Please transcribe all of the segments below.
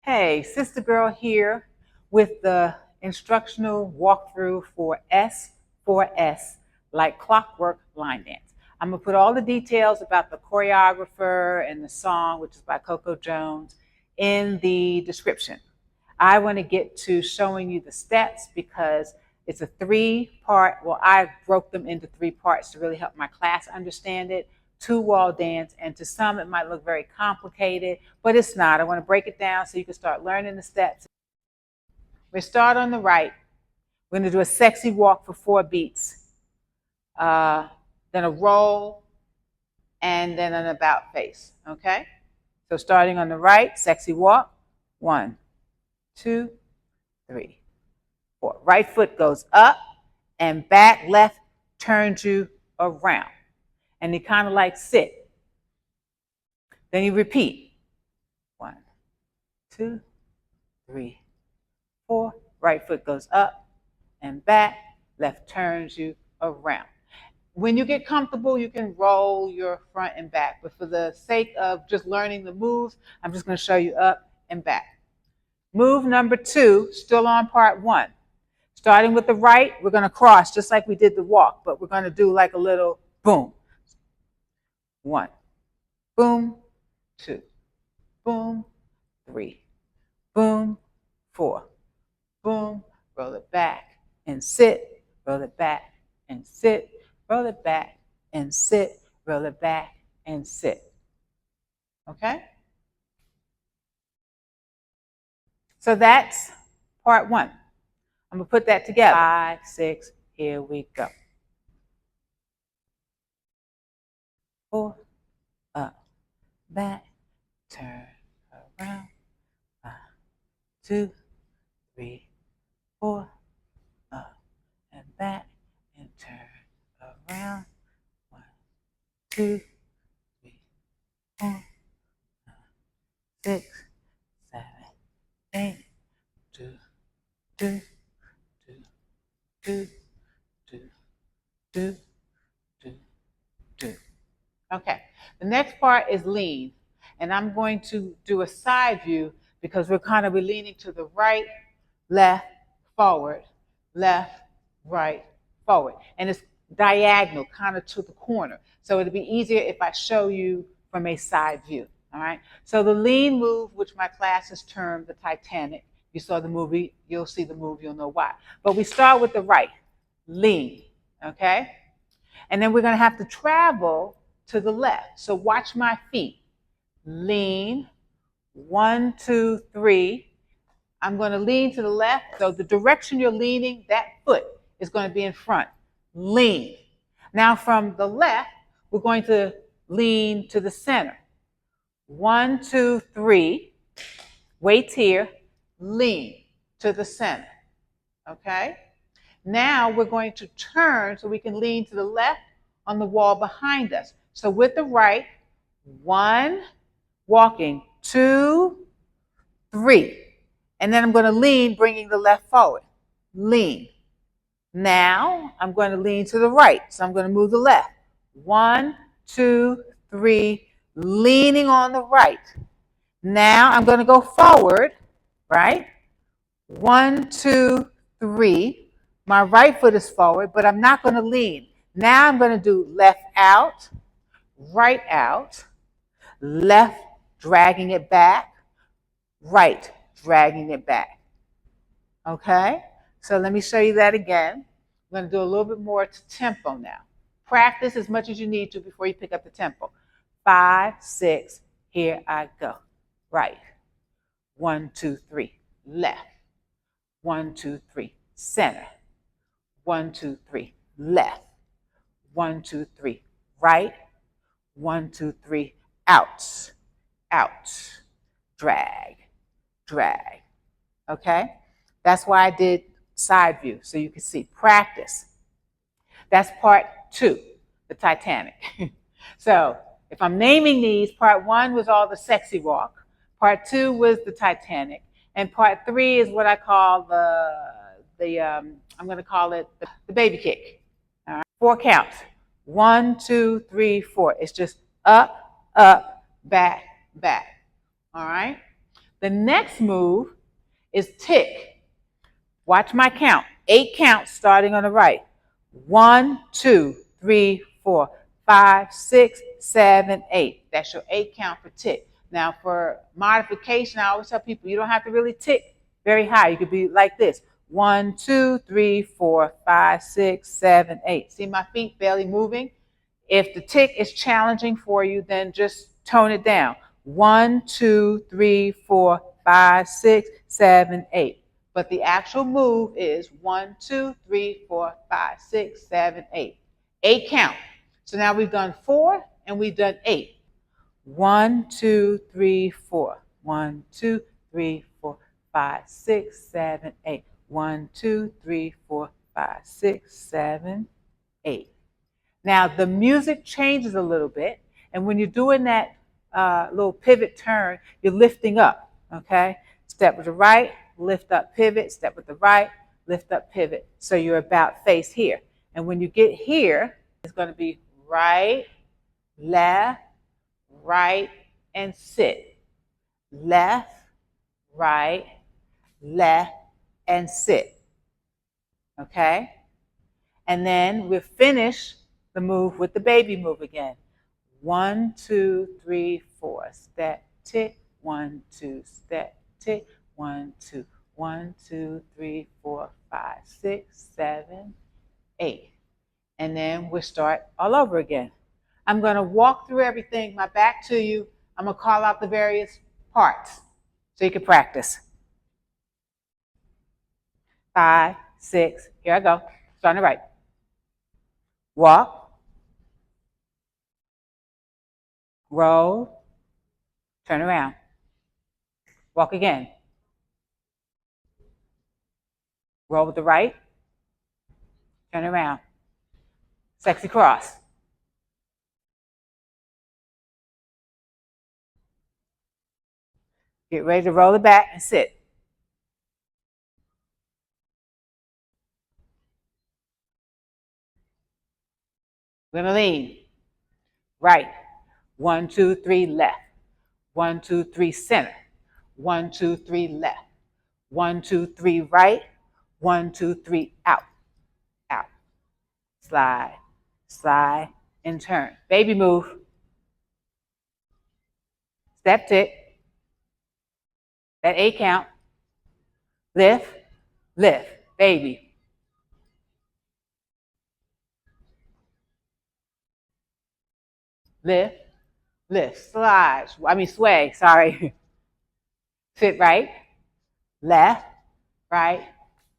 Hey, Sistagirl here with the instructional walkthrough for S4S Like Clockwork line dance. I'm going to put all the details about the choreographer and the song, which is by CoCo Jones, in the description. I want to get to showing you the steps because it's a three-part, well, I broke them into three parts to really help my class understand it. Two-wall dance, and to some it might look very complicated, but it's not. I want to break it down so you can start learning the steps. We start on the right. We're going to do a sexy walk for 4 beats, then a roll, and then an about face, okay? So starting on the right, sexy walk, 1, 2, 3, 4. Right foot goes up and back, left turns you around. And you kind of like sit. Then you repeat. 1, 2, 3, 4. Right foot goes up and back, left turns you around. When you get comfortable, you can roll your front and back. But for the sake of just learning the moves, I'm just going to show you up and back. Move number 2, still on part 1. Starting with the right, we're going to cross just like we did the walk, but we're going to do like a little boom. 1, boom, 2, boom, 3, boom, 4, boom, roll it back and sit, roll it back and sit, roll it back and sit, roll it back and sit. Okay? So that's part 1. I'm going to put that together. 5, 6, here we go. 4, up, back, turn around. 1, 2, 3, 4, up and back and turn around. 1, 2, 3, 4, 6, 7, 8, 2, 2, 2, 2, 2, 2, 2, 2. Okay, the next part is lean, and I'm going to do a side view because we're kind of leaning to the right, left, forward, left, right, forward. And it's diagonal, kind of to the corner. So it'll be easier if I show you from a side view, all right? So the lean move, which my class has termed the Titanic. You saw the movie, you'll see the move, you'll know why. But we start with the right, lean, okay? And then we're going to have to travel to the left. So watch my feet. Lean, 1, 2, 3. I'm going to lean to the left. So the direction you're leaning, that foot is going to be in front. Lean. Now from the left, we're going to lean to the center. 1, 2, 3. Weights here. Lean to the center. Okay? Now we're going to turn so we can lean to the left on the wall behind us. So with the right, 1, walking, 2, 3. And then I'm going to lean, bringing the left forward. Lean. Now I'm going to lean to the right. So I'm going to move the left. 1, 2, 3, leaning on the right. Now I'm going to go forward, right? 1, 2, 3. My right foot is forward, but I'm not going to lean. Now I'm going to do left out, right out, left dragging it back, right dragging it back. Okay? So let me show you that again. I'm going to do a little bit more to tempo now. Practice as much as you need to before you pick up the tempo. 5, 6, here I go. Right. 1, 2, 3, left. 1, 2, 3, center. 1, 2, 3, left. 1, 2, 3, right. 1, 2, 3, out, out, drag, drag. Okay? That's why I did side view, so you can see. Practice. That's part 2, the Titanic. So if I'm naming these, part 1 was all the sexy walk. Part 2 was the Titanic. And part 3 is what I call I'm going to call it the baby kick. All right? 4 counts. 1, 2, 3, 4. It's just up, up, back, back. All right? The next move is tick. Watch my count. 8 counts starting on the right. 1, 2, 3, 4, 5, 6, 7, 8. That's your 8 count for tick. Now for modification, I always tell people you don't have to really tick very high. You could be like this. 1, 2, 3, 4, 5, 6, 7, 8. See my feet barely moving? If the tick is challenging for you, then just tone it down. 1, 2, 3, 4, 5, 6, 7, 8. But the actual move is 1, 2, 3, 4, 5, 6, 7, 8. 8 count. So now we've done 4 and we've done 8. 1, 2, 3, 4. 1, 2, 3, 4, 5, 6, 7, 8. 1, 2, 3, 4, 5, 6, 7, 8. Now the music changes a little bit, and when you're doing that little pivot turn, you're lifting up, okay? Step with the right, lift up, pivot, step with the right, lift up, pivot. So you're about face here. And when you get here, it's going to be right, left, right, and sit. Left, right, left, and sit. Okay? And then we'll finish the move with the baby move again. 1, 2, 3, 4. Step, tick. 1, 2, step, tick. 1, 2. 1, 2, 3, 4, 5, 6, 7, 8. And then we'll start all over again. I'm going to walk through everything, my back to you. I'm going to call out the various parts so you can practice. 5, 6, here I go. Start on the right. Walk. Roll. Turn around. Walk again. Roll with the right. Turn around. Sexy cross. Get ready to roll it back and sit. We're going to lean. Right. 1, 2, 3, left. 1, 2, 3, center. 1, 2, 3, left. 1, 2, 3, right. 1, 2, 3, out. Out. Slide. Slide and turn. Baby move. Step tick. That 8 count. Lift. Lift. Baby. Lift. Lift. Slide. Sway. Sorry. Sit right. Left. Right.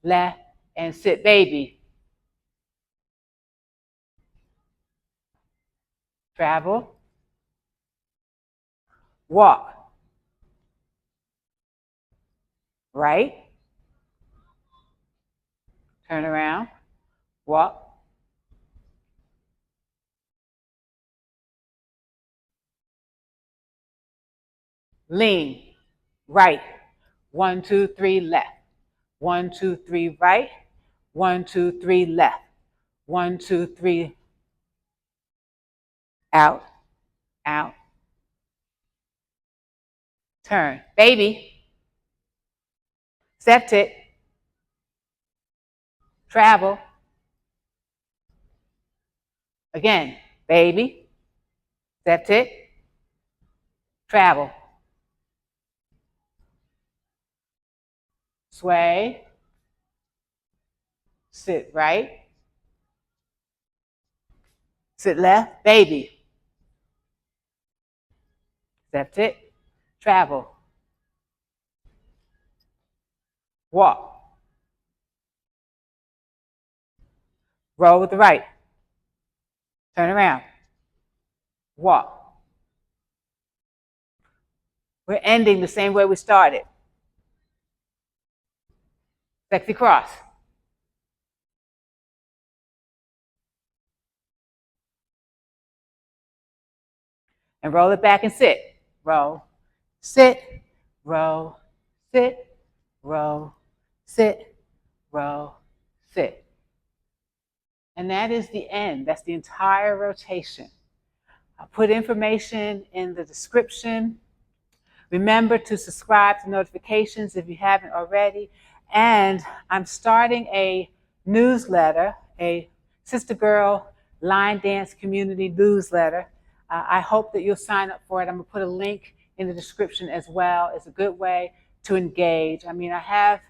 Left. And sit baby. Travel. Walk. Right. Turn around. Walk. Lean. Right. 1, 2, 3, left. 1, 2, 3, right. 1, 2, 3, left. 1, 2, 3, out, out. Turn. Baby. Step tick. Travel. Again. Baby. Step tick. Travel. Sway. Sit right. Sit left. Baby. Step tick. Travel. Walk. Roll with the right. Turn around. Walk. We're ending the same way we started. Sexy cross. And roll it back and sit. Roll. Sit. Roll. Sit. Roll. Sit. Roll. Sit. And that is the end. That's the entire rotation. I'll put information in the description. Remember to subscribe to notifications if you haven't already. And I'm starting a newsletter, a Sistagirl line dance community newsletter. I hope that you'll sign up for it. I'm going to put a link in the description as well. It's a good way to engage. I mean, I have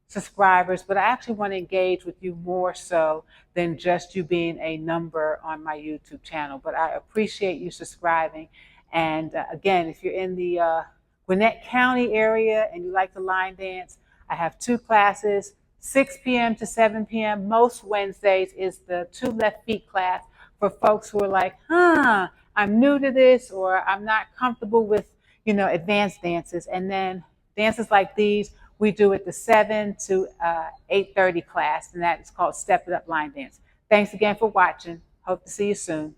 subscribers, but I actually want to engage with you more so than just you being a number on my YouTube channel. But I appreciate you subscribing. And again, if you're in the Gwinnett County area and you like to line dance, I have 2 classes, 6 p.m. to 7 p.m. Most Wednesdays is the 2 left feet class for folks who are like, I'm new to this, or I'm not comfortable with, advanced dances. And then dances like these, we do at the 7 to 8:30 class, and that is called Step It Up Line Dance. Thanks again for watching. Hope to see you soon.